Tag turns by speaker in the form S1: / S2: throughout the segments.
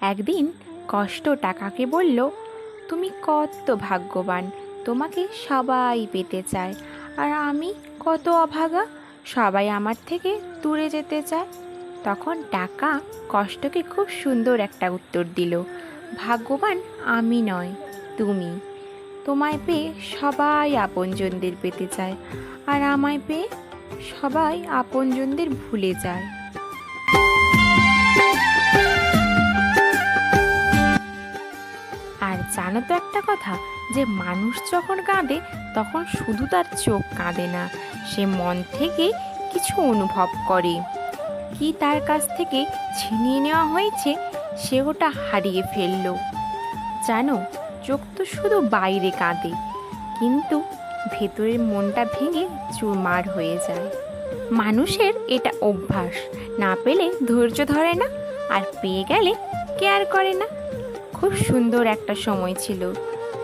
S1: একদিন কষ্ট টাকাকে বলল, তুমি কত ভাগ্যবান, তোমাকে সবাই পেতে চায়, আর আমি কত অভাগা, সবাই আমার থেকে দূরে যেতে চায়। তখন টাকা কষ্টকে খুব সুন্দর একটা উত্তর দিল, ভাগ্যবান আমি নয়, তুমি। তোমায় পেয়ে সবাই আপনজনদের পেতে চায়, আর আমায় পেয়ে সবাই আপনজনদের ভুলে যায়। আর জানো তো একটা কথা, যে মানুষ যখন কাঁদে তখন শুধু তার চোখ কাঁদে না, সে মন থেকে কিছু অনুভব করে। কি তার কাছ থেকে ছিনিয়ে নেওয়া হয়েছে, সে ওটা হারিয়ে ফেললো। জানো, চোখ তো শুধু বাইরে কাঁদে, কিন্তু ভেতরের মনটা ভেঙে চুরমার হয়ে যায়। মানুষের এটা অভ্যাস, না পেলে ধৈর্য ধরে না, আর পেয়ে গেলে কেয়ার করে না। খুব সুন্দর একটা সময় ছিল,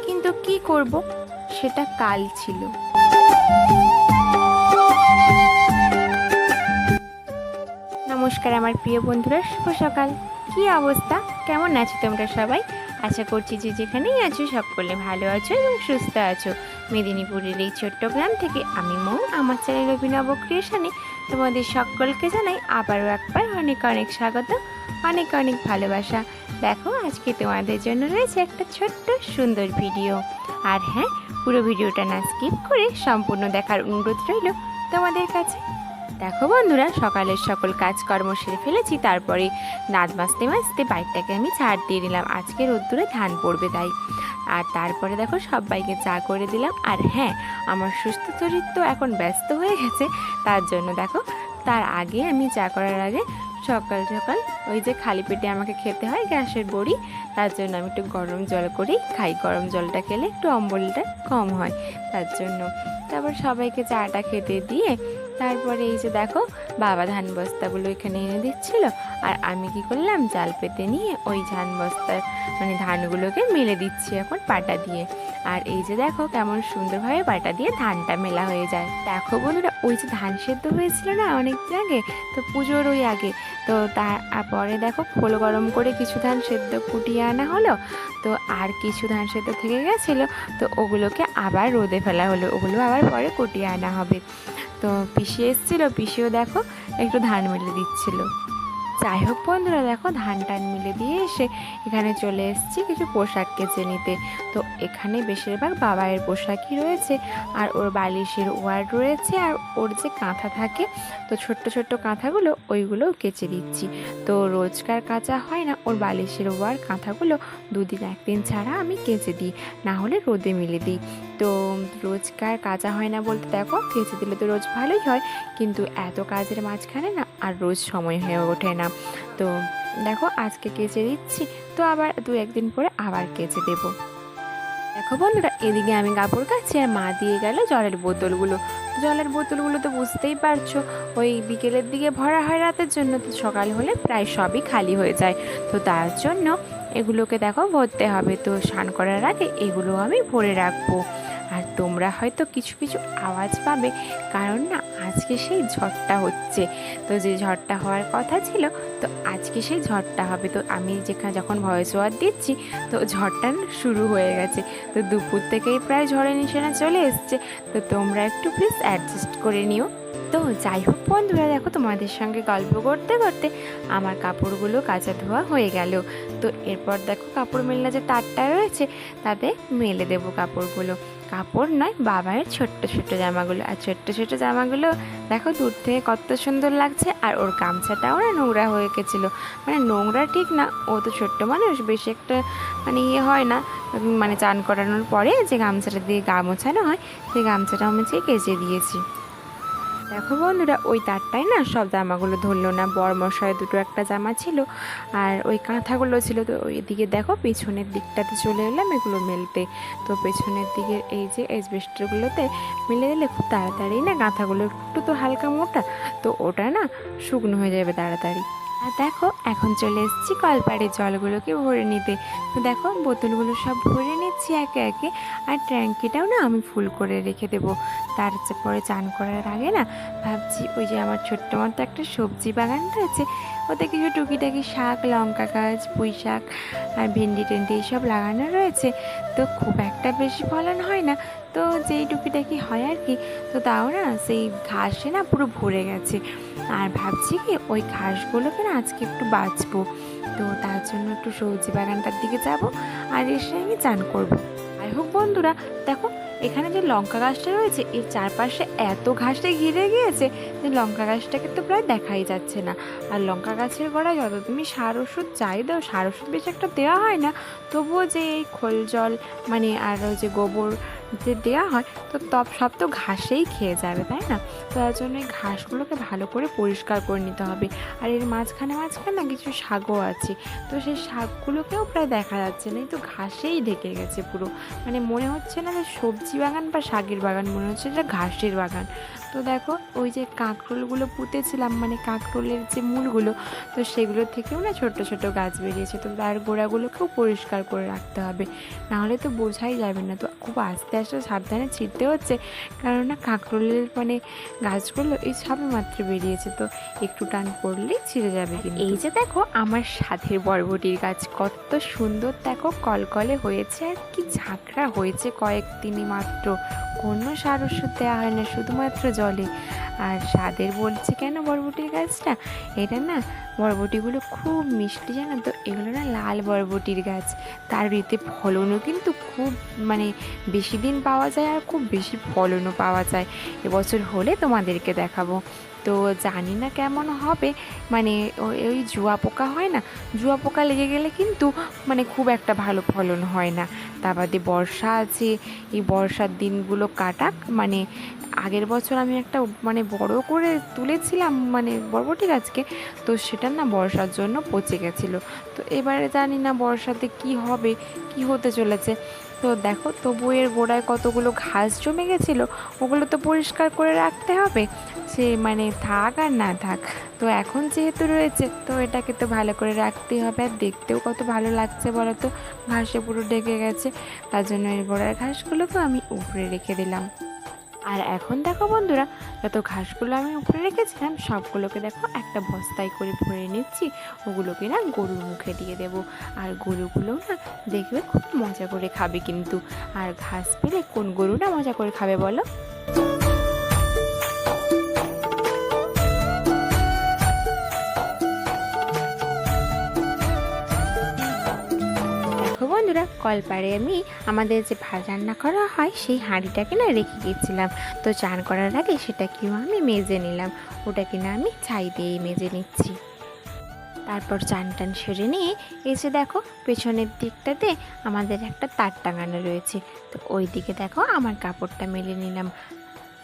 S1: কিন্তু কি করব, সেটা কাল ছিল। নমস্কার আমার প্রিয় বন্ধুরা, শুভ সকাল। কি অবস্থা, কেমন আছো তোমরা সবাই? আশা করছি যে যেখানেই আছো সকলে ভালো আছো এবং সুস্থ আছো। মেদিনীপুরের এই ছোট্ট গ্রাম থেকে আমি মৌ, আমার চ্যানেল অভিনব ক্রিয়েশনে তোমাদের সকলকে জানাই আবারও একবার অনেক অনেক স্বাগত, অনেক অনেক ভালোবাসা। দেখো, আজকে তোমাদের জন্য রয়েছে একটা ছোট্ট সুন্দর ভিডিও। আর হ্যাঁ, পুরো ভিডিওটা না স্কিপ করে সম্পূর্ণ দেখার অনুরোধ রইল তোমাদের কাছে। দেখো বন্ধুরা, সকালের সকল কাজকর্ম সেরে ফেলেছি, তারপরে দাঁত মাজতে মাজতে বাইকটাকে আমি ছাড় দিয়ে দিলাম, আজকে রোদ্দুরে ধান পড়বে তাই। আর তারপরে দেখো সবাইকে চা করে দিলাম। আর হ্যাঁ, আমার সুস্থ শরীর তো এখন ব্যস্ত হয়ে গেছে, তার জন্য দেখো তার আগে আমি চা করার আগে সকাল সকাল ওই যে খালি পেটে আমাকে খেতে হয় গ্যাসের বড়ি, তার জন্য আমি একটু গরম জল করেই খাই। গরম জলটা খেলে একটু অম্বলটা কম হয়, তার জন্য। তারপর সবাইকে চাটা খেতে দিয়ে তারপরে এই যে দেখো বাবা ধান বস্তাগুলো এখানে এনে দিচ্ছিল, আর আমি কি করলাম, জাল পেতে নিয়ে ওই ধান বস্তার ধানগুলোকে মেলে দিচ্ছি এখন পাটা দিয়ে। আর এই যে দেখো কেমন সুন্দরভাবে পাটা দিয়ে ধানটা মেলা হয়ে যায়। দেখো বন্ধুরা, ওই যে ধান সেদ্ধ হয়েছিল না অনেকদিন আগে, তো পুজোর ওই আগে, তো তারপরে দেখো খোল গরম করে কিছু ধান সেদ্ধ কুটিয়ে আনা হলো, তো আর কিছু ধান সেদ্ধ থেকে গেছিলো, তো ওগুলোকে আবার রোদে ফেলা হলো, ওগুলো আবার পরে কুটিয়ে আনা হবে। তো পিসি এসেছিলো, পিসিও দেখো একটু ধান মেলে দিচ্ছিল। যাই হোক বন্ধুরা, দেখো ধান টান মিলে দিয়ে এসে এখানে চলে এসেছি কিছু পোশাক কেচে নিতে। তো এখানে বেশিরভাগ বাবাইয়ের পোশাকই রয়েছে, আর ওর বালিশের ওয়ার্ড রয়েছে, আর ওর যে কাঁথা থাকে, তো ছোট্ট ছোট্ট কাঁথাগুলো ওইগুলোও কেচে দিচ্ছি। তো রোজকার কাচা হয় না, ওর বালিশের ওয়ার কাঁথাগুলো দুদিন একদিন ছাড়া আমি কেচে দিই, না হলে রোদে মিলে দিই। তো রোজকার কাচা হয় না বলতে দেখো কেচে দিলে তো রোজ ভালোই হয়, কিন্তু এত কাজের মাঝখানে না আর রোজ সময় হয়ে ওঠে না। তো দেখো আজকে কেচে দিচ্ছি, তো আবার দু একদিন পরে আবার কেচে দেবো। দেখো বন্ধুরা, এদিকে আমি কাপড় কাচ্ছি, আর মা দিয়ে গেল জলের বোতলগুলো। জলের বোতলগুলো তো বুঝতেই পারছো, ওই বিকেলের দিকে ভরা হয় রাতের জন্য, তো সকাল হলে প্রায় সবই খালি হয়ে যায়। তো তার জন্য এগুলোকে দেখো ভরতে হবে, তো স্নান করার আগে এগুলো আমি ভরে রাখবো। আর তোমরা হয়তো কিছু কিছু আওয়াজ পাবে, কারণ না আজকে সেই ঝড়টা হচ্ছে। তো যে ঝড়টা হওয়ার কথা ছিল, তো আজকে সেই ঝড়টা হবে। তো আমি যখন ভয়েস ওভার দিচ্ছি, তো ঝড়টা শুরু হয়ে গেছে, তো দুপুর থেকেই প্রায় ঝড়ের নিশানা চলে এসছে। তো তোমরা একটু প্লিজ অ্যাডজাস্ট করে নিও। তো যাই হোক বন্ধুরা, দেখো তোমাদের সঙ্গে গল্প করতে করতে আমার কাপড়গুলো কাচা ধোয়া হয়ে গেল। তো এরপর দেখো কাপড় মেলনা যে তারটা রয়েছে, তাতে মেলে দেবো কাপড়গুলো। কাপড় নয়, বাবার ছোট্ট ছোট্ট জামাগুলো। আর ছোট্ট ছোট্ট জামাগুলো দেখো দূর থেকে কত সুন্দর লাগছে। আর ওর গামছাটাও না নোংরা হয়ে গেছিলো, নোংরা ঠিক না, ও তো ছোট্ট মানুষ, বেশি একটা ইয়ে হয় না, চান করানোর পরে যে গামছাটা দিয়ে গা মোছানো হয়, সেই গামছাটা আমি কেচে দিয়েছি। দেখো বন্ধুরা, ওই তারটাই না সব জামাগুলো ধরলো না, বরমশায় দুটো একটা জামা ছিল, আর ওই কাঁথাগুলো ছিল। তো ওই দিকে দেখো পেছনের দিকটাতে চলে এলাম এগুলো মেলতে। তো পেছনের দিকের এই যে এসবেস্টারগুলোতে মেলে দিলে খুব তাড়াতাড়ি না কাঁথাগুলো একটু তো হালকা মোটা, তো ওটা না শুকনো হয়ে যাবে তাড়াতাড়ি। আর দেখো এখন চলে এসেছি কলপাড়ের জলগুলোকে ভরে নিতে। তো দেখো বোতলগুলো সব ভরে নিচ্ছি, নিচ্ছি একে একে। আর ট্যাঙ্কিটাও না আমি ফুল করে রেখে দেবো। তারপরে চান করার আগে না ভাবছি ওই যে আমার ছোট্ট মতো একটা সবজি বাগানটা আছে, ওতে কিছু টুকিটাকি শাক, লঙ্কা গাছ, পুঁই শাক আর ভেন্ডি টেন্ডি এইসব লাগানো রয়েছে। তো খুব একটা বেশি ফলন হয় না, তো যেই টুকিটাকি হয় আর কি। তো তাও না সেই ঘাসে না পুরো ভরে গেছে। আর ভাবছি কি ওই ঘাসগুলোকে না আজকে একটু বাছবো। তো তার জন্য একটু সবজি বাগানটার দিকে যাব আর এসে আমি চান করব। যাই হোক বন্ধুরা, দেখো এখানে যে লঙ্কা গাছটা রয়েছে এর চারপাশে এত ঘাসে ঘিরে গিয়েছে যে লঙ্কা গাছটাকে তো প্রায় দেখাই যাচ্ছে না। আর লঙ্কা গাছের গোড়ায় যত তুমি সার ওষুধ চাই দাও, সার ওষুধ বেশি একটা দেওয়া হয় না, তবুও যে এই খোল জল মানে আর ওই যে গোবর যে দেওয়া হয় তো সব তো ঘাসেই খেয়ে যাবে, তাই না? তো তার জন্য এই ঘাসগুলোকে ভালো করে পরিষ্কার করে নিতে হবে। আর এর মাঝখানে মাঝখানে না কিছু শাকও আছে, তো সেই শাকগুলোকেও প্রায় দেখা যাচ্ছে না, এই তো ঘাসেই ঢেকে গেছে পুরো। মানে মনে হচ্ছে না যে সবজি বাগান বা শাকের বাগান, মনে হচ্ছে এটা ঘাসের বাগান। তো দেখো ওই যে কাঁকরোলগুলো পুঁতেছিলাম, মানে কাঁকরোলের যে মূলগুলো, তো সেগুলোর থেকেও না ছোট ছোট গাছ বেরিয়েছে। তো তার গোড়াগুলোকেও পরিষ্কার করে রাখতে হবে, নাহলে তো বোঝাই যাবে না। তো খুব আস্তে আস্তে সাবধানে ছিঁড়তে হচ্ছে, কেননা কাঁকরোলের মানে গাছগুলো এই সবে মাত্র বেরিয়েছে, তো একটু টান পড়লেই ছিঁড়ে যাবে। কিন্তু এই যে দেখো আমার সাথের বরবটির গাছ কত সুন্দর, দেখো কলকলে হয়েছে আর কি ঝাঁকড়া হয়েছে কয়েকদিনই মাত্র। কোনো সার ওষুধ দেওয়া হয় না, শুধুমাত্র জলে। আর স্বাদের বলছে কেন বরবটির গাছটা, এটা না বরবটিগুলো খুব মিষ্টি, জানো তো? এগুলো না লাল বরবটির গাছ, তার এতে ফলনও কিন্তু খুব মানে বেশি দিন পাওয়া যায় আর খুব বেশি ফলনও পাওয়া যায়। এবছর হলে তোমাদেরকে দেখাবো। তো জানি না কেমন হবে, মানে ওই জুয়া পোকা হয় না, জুয়া পোকা লেগে গেলে কিন্তু মানে খুব একটা ভালো ফলন হয় না। তা বাদে বর্ষা আছে, এই বর্ষার দিনগুলো কাটাক। মানে আগের বছর আমি একটা মানে বড় করে তুলেছিলাম মানে বরবটি গাছকে, তো সেটা না বর্ষার জন্য পচে গেছিলো। তো এবারে জানি না বর্ষাতে কি হবে, কি হতে চলেছে। তো দেখো তবু এর গোড়ায় কতগুলো ঘাস জমে গেছিলো, ওগুলো তো পরিষ্কার করে রাখতে হবে, সে মানে থাক আর না থাক। তো এখন যেহেতু রয়েছে তো এটাকে তো ভালো করে রাখতেই হবে। আর দেখতেও কত ভালো লাগছে বলো তো, ঘাসে পুরো ঢেকে গেছে। তার জন্য এর গোড়ার ঘাসগুলোকে আমি উপরে রেখে দিলাম। আর এখন দেখো বন্ধুরা, যত ঘাসগুলো আমি উপরে রেখেছিলাম সবগুলোকে দেখো একটা বস্তায় করে ভরে নিচ্ছি, ওগুলোকে না গরুর মুখে দিয়ে দেবো। আর গরুগুলোও না দেখবে খুব মজা করে খাবে কিন্তু। আর ঘাস পেলে কোন গরু না মজা করে খাবে বলো? বন্ধুরা, কলপাড়ে আমি আমাদের যে ভাত রান্না করা হয় সেই হাঁড়িটাকে না রেখে গিয়েছিলাম। তো চান করার আগে সেটাকেও আমি মেজে নিলাম, ওটাকে না আমি ছাই দিয়েই মেজে নিচ্ছি। তারপর চান টান সেরে নিয়ে এসে দেখো পেছনের দিকটাতে আমাদের একটা তার টাঙানো রয়েছে, তো ওই দিকে দেখো আমার কাপড়টা মেলে নিলাম।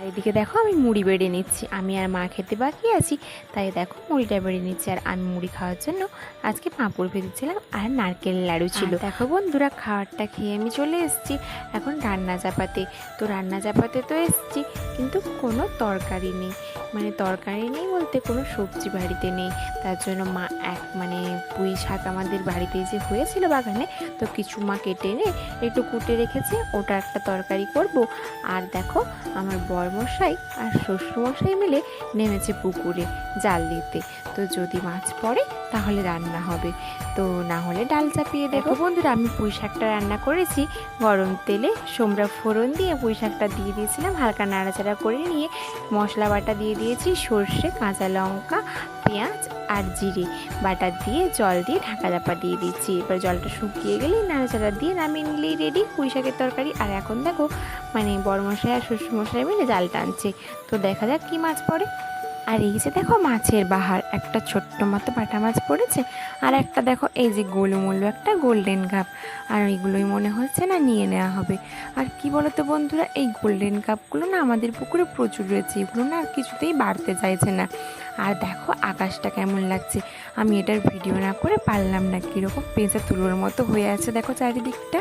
S1: আর এদিকে দেখো আমি মুড়ি বেড়ে নিচ্ছি, আমি আর মা খেতে বাকি আছি, তাই দেখো মুড়িটা বেড়ে নিচ্ছি। আর আমি মুড়ি খাওয়ার জন্য আজকে পাঁপড় ভেজেছিলাম আর নারকেল লাড়ু ছিল। দেখো বন্ধুরা, খাবারটা খেয়ে আমি চলে এসেছি এখন রান্না চাপাতে। তো রান্না চাপাতে তো এসেছি, কিন্তু কোনো তরকারি নেই, মানে তরকারি নেই বলতে কোনো সবজি বাড়িতে নেই। তার জন্য মা মানে পুঁই শাক আমাদের বাড়িতে যে হয়েছিল বাগানে, তো কিছু মা কেটে এনে একটু কুটে রেখেছে, ওটা একটা তরকারি করব। আর দেখো আমার বরমশাই আর শ্বশুরমশাই মিলে নেমেছে পুকুরে জাল দিতে, তো যদি মাছ পড়ে তাহলে রান্না হবে, তো না হলে ডাল চাপিয়ে দেবো। বন্ধুরা, আমি পুঁই শাকটা রান্না করেছি গরম তেলে, সোমরা ফোড়ন দিয়ে পুঁই শাকটা দিয়ে দিয়েছিলাম, হালকা নাড়াচাড়া করে নিয়ে মশলা বাটা দিয়ে দিয়েছি, সর্ষে, কাঁচা লঙ্কা, পেঁয়াজ আর জিরে বাটা দিয়ে জল দিয়ে ঢাকা চাপা দিয়ে দিচ্ছি। এবার জলটা শুকিয়ে গেলেই নাড়াচাড়া দিয়ে নামিয়ে নিলেই রেডি পুঁই শাকের তরকারি। আর এখন দেখো মানে বড়মশাই আর শ্বশুরমশাই মিলে জাল টানছে, তো দেখা যাক কী মাছ পড়ে। আর এই যে দেখো মাছের বাহার, একটা ছোট্ট মতো বাটা মাছ পড়েছে, আর একটা দেখো এই যে গোলুমুলু একটা গোল্ডেন কাপ, আর এইগুলোই মনে হচ্ছে না নিয়ে নেওয়া হবে। আর কি বলো তো বন্ধুরা, এই গোল্ডেন কাপগুলো না আমাদের পুকুরে প্রচুর রয়েছে, এগুলো না আর কিছুতেই বাড়তে চাইছে না। আর দেখো আকাশটা কেমন লাগছে, আমি এটার ভিডিও না করে পারলাম না, কীরকম পেঁচা তুলোর মতো হয়ে আছে দেখো চারিদিকটা।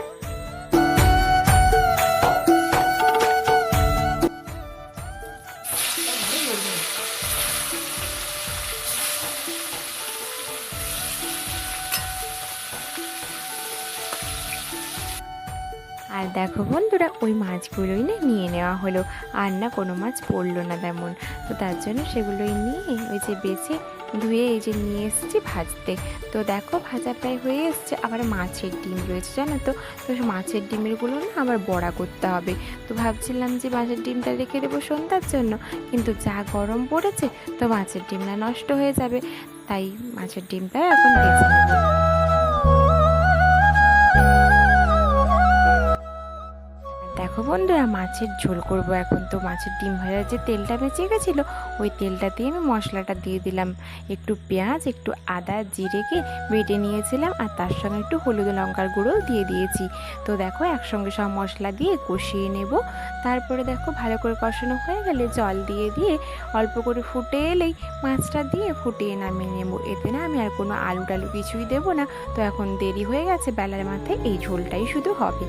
S1: আর দেখো বন্ধুরা, ওই মাছগুলোই না নিয়ে নেওয়া হলো, আর না কোনো মাছ পড়লো না তেমন। তো তার জন্য সেগুলোই নিয়ে ওই যে বেছে ধুয়ে এই যে নিয়ে এসেছি ভাজতে। তো দেখো ভাজা প্রায় হয়ে এসছে। আবার মাছের ডিম রয়েছে জানো তো, তো মাছের ডিমেরগুলো না আবার বড়া করতে হবে। তো ভাবছিলাম যে মাছের ডিমটা রেখে দেবো সন্ধ্যার জন্য, কিন্তু যা গরম পড়েছে তো মাছের ডিমটা নষ্ট হয়ে যাবে, তাই মাছের ডিমটা এখন ভেজে নেবো। দেখো বন্ধুরা, মাছের ঝোল করব এখন। তো মাছের ডিম ভাজার যে তেলটা বেঁচে গেছিলো, ওই তেলটা দিয়ে আমি মশলাটা দিয়ে দিলাম। একটু পেঁয়াজ, একটু আদা জিরেকে বেটে নিয়েছিলাম, আর তার সঙ্গে একটু হলুদ লঙ্কার গুঁড়ো দিয়ে দিয়েছি। তো দেখো একসঙ্গে সব মশলা দিয়ে কষিয়ে নেব। তারপরে দেখো ভালো করে কষানো হয়ে গেলে জল দিয়ে দিয়ে অল্প করে ফুটে এলেই মাছটা দিয়ে ফুটিয়ে নামিয়ে নেব। এতে না আমি আর কোনো আলু টালু কিছুই দেবো না। তো এখন দেরি হয়ে গেছে, বেলার মাথায় এই ঝোলটাই শুধু হবে।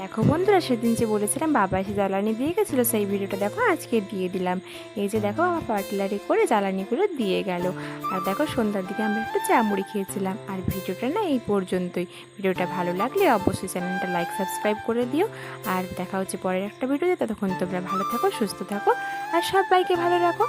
S1: দেখো বন্ধুরা, সেদিন যে বলেছিলাম বাবা এসে জ্বালানি দিয়ে গেছিলো, সেই ভিডিওটা দেখো আজকে দিয়ে দিলাম। এই যে দেখো আমার পার্টলারি করে জ্বালানিগুলো দিয়ে গেল। আর দেখো সন্ধ্যার দিকে আমরা একটু চা মুড়ি খেয়েছিলাম। আর ভিডিওটা না এই পর্যন্তই। ভিডিওটা ভালো লাগলে অবশ্যই চ্যানেলটা লাইক সাবস্ক্রাইব করে দিও। আর দেখা হচ্ছে পরের একটা ভিডিওতে। ততক্ষণ তোমরা ভালো থাকো, সুস্থ থাকো, আর সবাইকে ভালো রাখো।